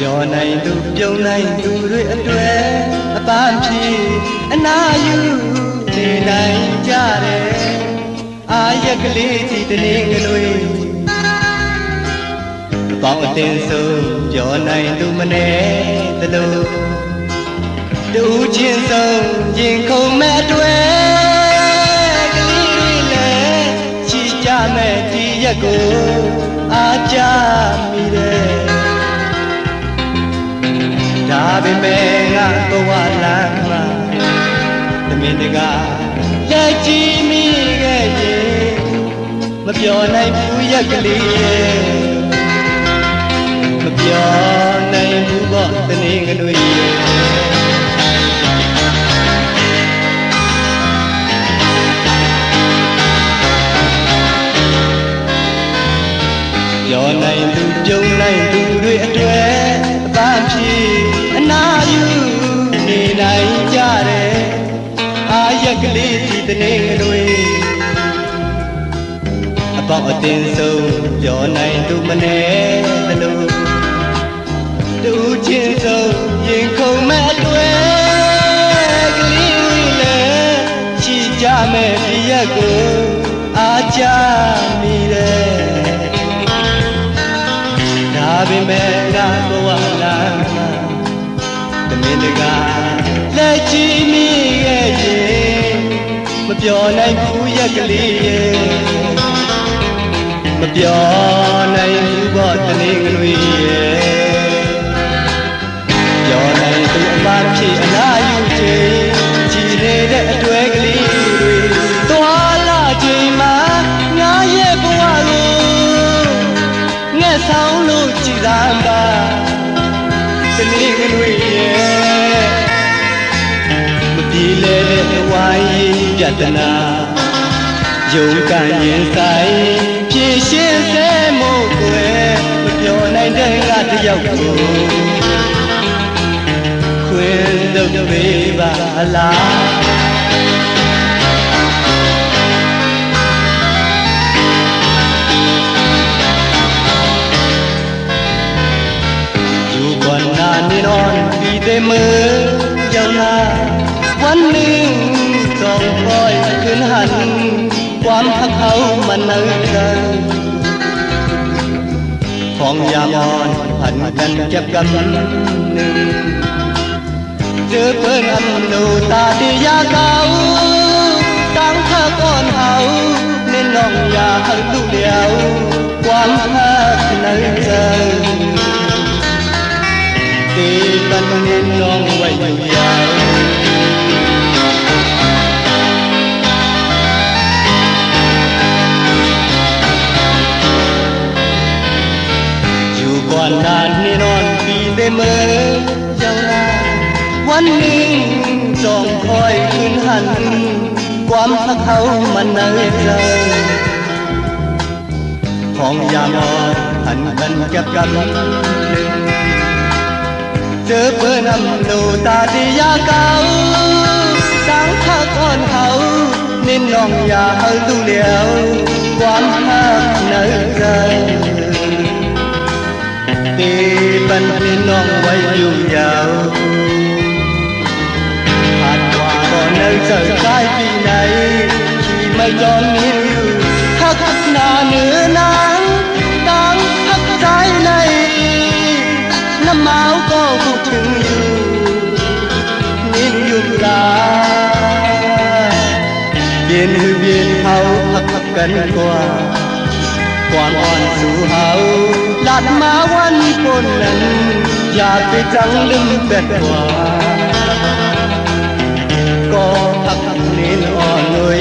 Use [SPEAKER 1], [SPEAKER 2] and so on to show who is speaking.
[SPEAKER 1] ပြောနိုင်သူပြုံနိုင်သူတွေအတွက်အပန်းဖြေအနာယူနေနိုင်ကြတယ်အာရက်ကလေးဒီတနေ့ကလေးအပေါင်းအသင်းဆုံးပြောနိုင်သူမနဲ့တလို့တူချင်းဆုံးရင်ခုန်မဲ့အတွက်ကလေးလေးလည်းချီကြမဲ့ဒီရက်ကိုအားကြမိတယ်ဒါပေမဲ့ငါဘဝလမ်းမှာသမင်တကာလက်ကြည့်မိခဲ့ရင်မပြောနိုင်ဘူးရက်ကလေးရဲ့မပြောနိုင်ဘူးပေါ့တနေ့ကလေးရဲ့ပြောနိုင်သူပြုံးနိုင်သူတွေအတွက်အပန်းဖြေအနာယူနေနိုင်ကြတယ်အာရက်ကလေးဒီတနေ့ကလေးအပေါင်းအသင်းဆုံးပြောနိုင်သူမနဲ့တလို့တူချင်းဆုံးရင်ခုန်မဲ့အတွက်ကလေးလည်းချီကြမဲ့ဒီရက်ကိုအားကြမိတယ်ဒါပေမဲ့ငါဘဝလမ်းမှာတမင်တကာလက်ကြည့်မိရဲ့ရင်မပြောနိုင်ဘူးရက်ကလေးရဲ့မပြောနိုင်ဘူးပေါ့တနေ့ကလေးရဲ့ပြောနိုင်သူအမှန်ဖြစ်အနာယူခြင်းကြည်နေတဲ့အတွဲကလေးတွေသွားလာချိန်မှာငါရဲ့ဘဝကိုငဲ့ဆောင်လို့ကြည်သာပါတနေ့ကလေးရဲ့မပြေလဲတဲ့ဝိုင်းပြတ်တနာယုံကန်ရင်ဆိုင်ဖြည့်ရှင်းစေမို့ကွယ်မပြောနိုင်တဲ့ငါတယောက်ကိုခွင့်လုပ်ပေးပါလားอยู่ก่อนหน้านี้นอนพี่ได้มือยาวนาวันหนึ่งต้องคอยคืนหันความพักเขามันเนิ่นกันของยามอ่อนผันกันเก็บกันหนึ่งเจอเพื่อนอำนูตาดียาเก่าตั้งข้าก้อนเฮาเน้นน้องยาหักลูกเดียวความพักเนิ่นกันตีบันเน้นน้องไว้อยู่ยาวก่อนนานนี่นอนปีได้เมื่อยาวนาวันหนึ่งจ้องคอยคืนหันความพักเขามันเนิ่นใจของยามอ่อนหันกันเก็บกันเจอเพื่อนอำนูตาดียาเก่าตั้งข้าก้อนเขานินน้องยาเอาดูเดียวความพักเนิ่นใจตีปันนี่น้องไว้อยู่ยาวผ่านกว่าก่อนนั้นจะได้ปีไหนที่ไม่ยอมมีอยู่ทักหน้าเนื้อนางตั้งทักใจในน้ำเมาก็พูดถึงอยู่นิดอยู่ลาเบียนเบียนเขาพักกันกว่าความอ่อนสู่เฮาหลัดมาวันคนนั้นอยากไปจังลืมแต่กว่าก็พักเน้นอ่อนเลย